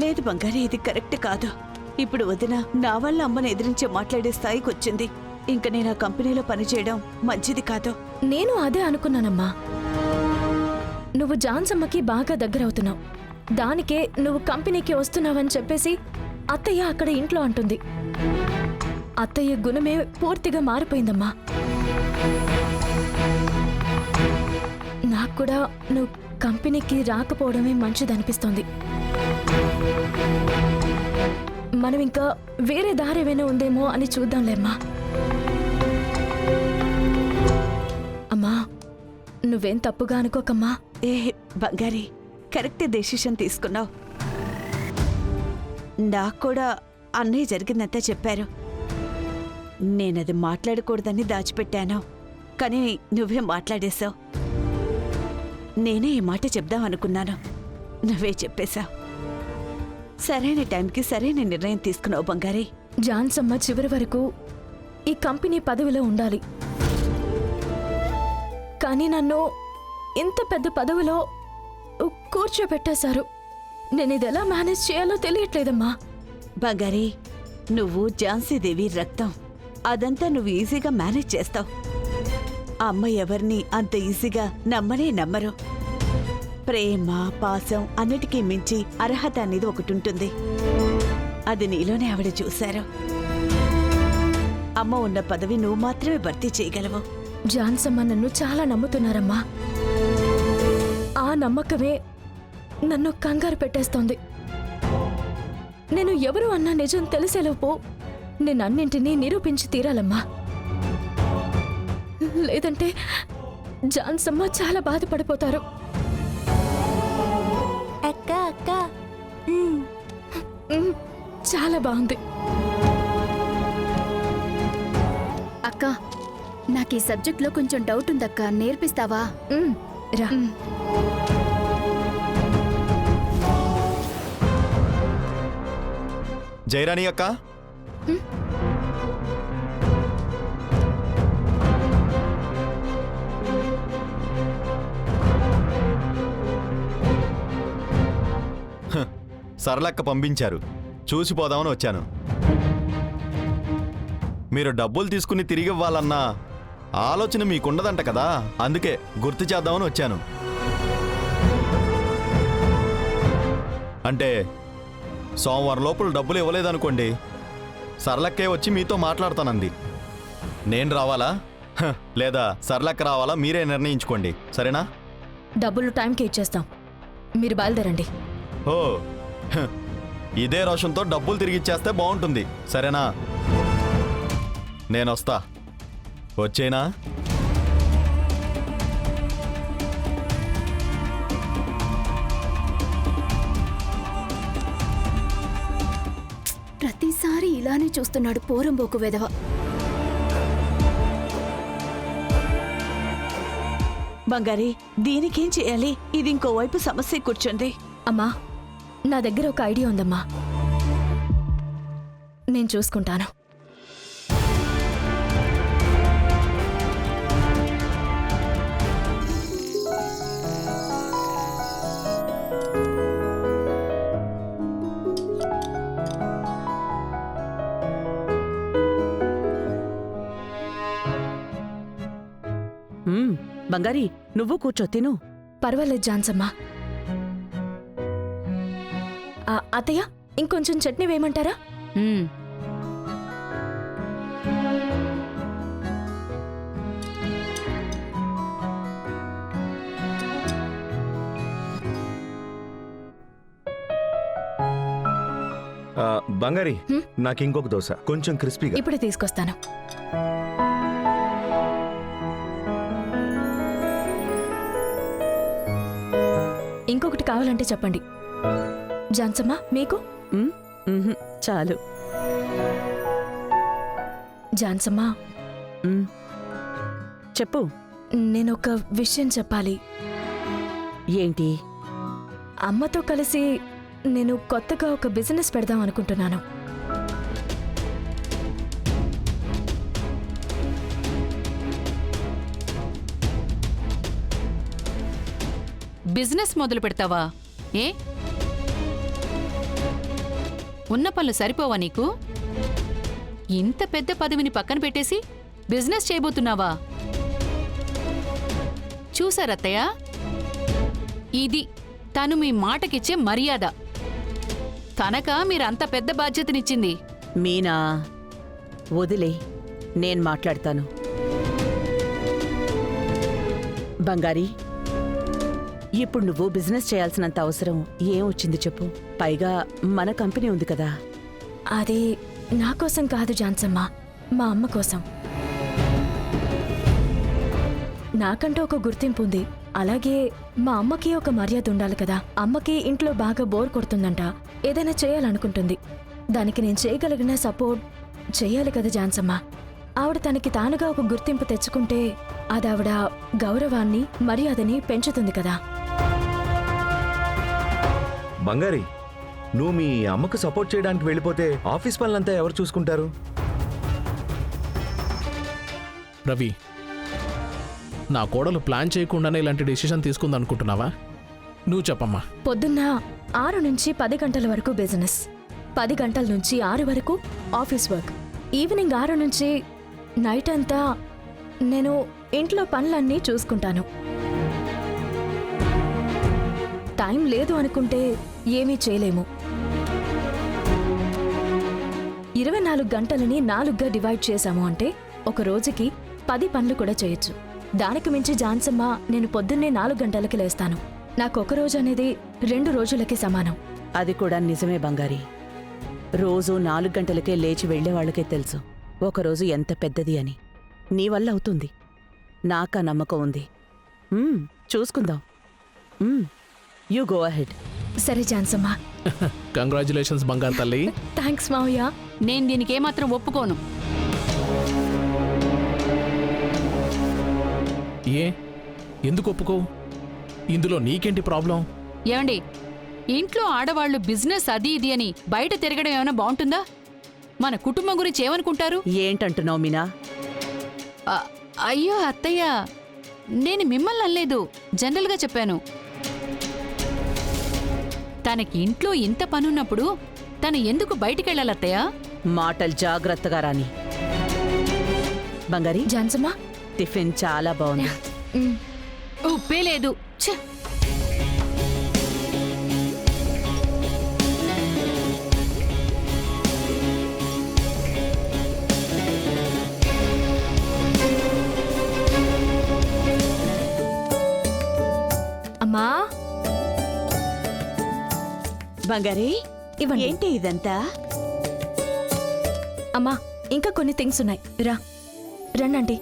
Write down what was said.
లేదు బంగారి, ఇది కరెక్ట్ కాదు. ఇప్పుడు వదిన నా వల్ల అమ్మని ఎదిరించి మాట్లాడే స్థాయికి వచ్చింది. ఇంక నేను ఆ కంపెనీలో పనిచేయడం మంచిది కాదు. నేను అదే అనుకున్నానమ్మా. నువ్వు జాన్సమ్మకి బాగా దగ్గరవుతున్నావు, దానికే నువ్వు కంపెనీకి వస్తున్నావని చెప్పేసి అత్తయ్య అక్కడ ఇంట్లో అంటుంది. అత్తయ్య గుణమే పూర్తిగా మారిపోయిందమ్మా. నాకు కూడా నువ్వు కంపెనీకి రాకపోవడమే మంచిదనిపిస్తోంది. మనం ఇంకా వేరే దారి ఏమైనా ఉందేమో అని చూద్దాంలేమ్మా. అమ్మా, నువ్వేం తప్పుగా అనుకోకమ్మా. ఏ బంగారి, కరెక్ట్ డెసిషన్ తీసుకున్నావు. నాకు కూడా అన్నయ్య జరిగిందంతా చెప్పారు. నేనది మాట్లాడకూడదని దాచిపెట్టాను, కానీ నువ్వే మాట్లాడేశావు. నేనే ఈ మాట చెప్దామనుకున్నాను, నువ్వే చెప్పేశావు. సరైన టైంకి సరైన నిర్ణయం తీసుకున్నావు బంగారి. జాన్సమ్మ చివరి వరకు ఈ కంపెనీ పదవిలో ఉండాలి, కానీ నన్ను ఇంత పెద్ద పదవిలో కూర్చోబెట్టేశారు. నేను ఇది ఎలా మేనేజ్ చేయాలో తెలియట్లేదమ్మా. బంగారి, నువ్వు ఝాన్సీదేవి రక్తం. అదంతా నువ్వు ఈజీగా మేనేజ్ చేస్తావు. అమ్మ ఎవరిని అంత ఈజీగా నమ్మరు. ప్రేమ, పాసం అన్నిటికీ మించి అర్హత అనేది ఒకటి ఉంటుంది. అది నీలోనే ఆవిడ చూశారు. అమ్మ ఉన్న పదవి నువ్వు మాత్రమే భర్తీ చేయగలవు. జాన్సమ్మ నన్ను చాలా నమ్ముతున్నారమ్మా. ఆ నమ్మకమే నన్ను కంగారు పెట్టేస్తోంది. నేను ఎవరు అన్న నిజం తెలిసేలోపు నేను అన్నింటినీ నిరూపించి తీరాలమ్మా. లేదంటే జాన్సమ్మ చాలా బాధపడిపోతారు. అక్క అక్క చాలా బాగుంది అక్క. నాకు ఈ సబ్జెక్ట్లో కొంచెం డౌట్ ఉందక్క, నేర్పిస్తావా? రా. జయరాణి అక్క, సరళక్క పంపించారు, చూసిపోదామని వచ్చాను. మీరు డబ్బులు తీసుకుని తిరిగి ఇవ్వాలన్న ఆలోచన మీకుండదంట కదా, అందుకే గుర్తు చేద్దామని వచ్చాను. అంటే సోమవారం లోపల డబ్బులు ఇవ్వలేదనుకోండి, సరళక్కే వచ్చి మీతో మాట్లాడతానంది. నేను రావాలా లేదా సరళక్క రావాలా మీరే నిర్ణయించుకోండి, సరేనా? డబ్బులు టైంకి ఇచ్చేస్తాం, మీరు బయలుదేరండి. ఓ, ఇదే రోషంతో డబ్బులు తిరిగి ఇచ్చేస్తే బాగుంటుంది, సరేనా? నేనొస్తా, వచ్చేనా? ప్రతిసారి ఇలానే చూస్తున్నాడు పోరంబోకు వెధవ. బంగారి, దీనికేం చేయాలి? ఇది ఇంకోవైపు సమస్య కూర్చుంది. అమ్మా, నా దగ్గర ఒక ఐడియా ఉందమ్మా, నేను చూసుకుంటాను. బంగారి, నువ్వు కూర్చో, తిను. పర్వాలేదు జాన్సమ్మా. అత్తయ్య, ఇంకొంచెం చట్నీ వేయమంటారా? బంగారి, నాకు ఇంకొక దోశ, కొంచెం క్రిస్పీగా. ఇప్పుడే తీసుకొస్తాను. ఇంకొకటి కావాలంటే చెప్పండి. జాన్సమ్మ, మీకు? చాలు. జాన్సమ్మ, చెప్పు. నేనొక విషయం చెప్పాలి. ఏంటి? అమ్మతో కలిసి నేను కొత్తగా ఒక బిజినెస్ పెడదాం అనుకుంటున్నాను. బిజినెస్ మొదలు పెడతావా? ఏ ఉన్న పనులు సరిపోవా నీకు? ఇంత పెద్ద పదవిని పక్కన పెట్టేసి బిజినెస్ చేయబోతున్నావా? చూసారత్తయ్య, ఇది తను మీ మాటకిచ్చే మర్యాద. తనక మీరంత పెద్ద బాధ్యతనిచ్చింది. మీనా, వదిలే, నేను మాట్లాడతాను. బంగారి, ఇప్పుడు నువ్వు బిజినెస్ చేయాల్సినంత అవసరం ఏం వచ్చింది చెప్పు? పైగా మన కంపెనీ ఉంది కదా. అది నా కోసం కాదు జాన్సమ్మ, మా అమ్మ కోసం. నాకంటూ ఒక గుర్తింపు ఉంది, అలాగే మా అమ్మకి ఒక మర్యాద ఉండాలి కదా. అమ్మకి ఇంట్లో బాగా బోర్ కొడుతుందంట, ఏదైనా చేయాలనుకుంటుంది. దానికి నేను చేయగలిగిన సపోర్ట్ చెయ్యాలి కదా జాన్సమ్మ. ఆవిడ తనకి తానుగా ఒక గుర్తింపు తెచ్చుకుంటే అది ఆవిడ గౌరవాన్ని, మర్యాదని పెంచుతుంది కదా. బంగారి, నువ్వు మీ అమ్మకు సపోర్ట్ చేయడానికి వెళ్ళిపోతే ఆఫీస్ పనులంతా ఎవరు చూసుకుంటారు? రవి, నా కోడలు ప్లాన్ చేయకుండానే ఇలాంటి డెసిషన్ తీసుకుందనుకుంటున్నావా? నువ్వు చెప్పమ్మా. పొద్దున్న 6 నుంచి 10 గంటల వరకు బిజినెస్, 10 గంటల నుంచి 6 వరకు ఆఫీస్ వర్క్, ఈవినింగ్ 6 నుంచి నైట్ అంతా నేను ఇంట్లో పనులన్నీ చూసుకుంటాను. టైం లేదు అనుకుంటే ఏమీ చేయలేము. 24 గంటలని 4గా డివైడ్ చేశాము అంటే ఒక రోజుకి 10 పనులు కూడా చేయొచ్చు. దానికి మించి జాన్సమ్మ, నేను పొద్దున్నే 4 గంటలకి లేస్తాను. నాకు ఒక రోజు అనేది 2 రోజులకి సమానం. అది కూడా నిజమే బంగారి. రోజు 4 గంటలకే లేచి వెళ్లే వాళ్ళకే తెలుసు ఒకరోజు ఎంత పెద్దది అని. నీ వల్ల అవుతుంది, నాకా నమ్మకం ఉంది. చూసుకుందాం. You go ahead. సరే జాన్సమ్మ. కంగ్రాచులేషన్స్ బంగారు తల్లి. థ్యాంక్స్ మావయ్య. నేను దీనికి ఏమాత్రం ఒప్పుకోను. ఏ, ఎందుకు ఒప్పుకోవు? ఇందులో నీకేంటి ప్రాబ్లం? ఏమండి, ఇంట్లో ఆడవాళ్లు బిజినెస్ అది ఇది అని బయట తిరగడం ఏమైనా బాగుంటుందా? మన కుటుంబం గురించి ఏమనుకుంటారు? ఏంటంటున్నావు మీనా? అయ్యో అత్తయ్య, నేను మిమ్మల్ని అనలేదు, జనరల్గా చెప్పాను. తనకి ఇంట్లో ఇంత పనున్నప్పుడు తను ఎందుకు బయటికెళ్ళాలత్తయ్య? మాటలు జాగ్రత్తగా రాని. బంగారి, జాన్సమ్మ, టిఫిన్ చాలా బాగుంది. ఉప్పే లేదు. ఛ! అమ్మా, బంగారి, ఇవ్వండి. ఏంటి ఇదంతా? అమ్మా, ఇంకా కొన్ని థింగ్స్ ఉన్నాయి, రండి.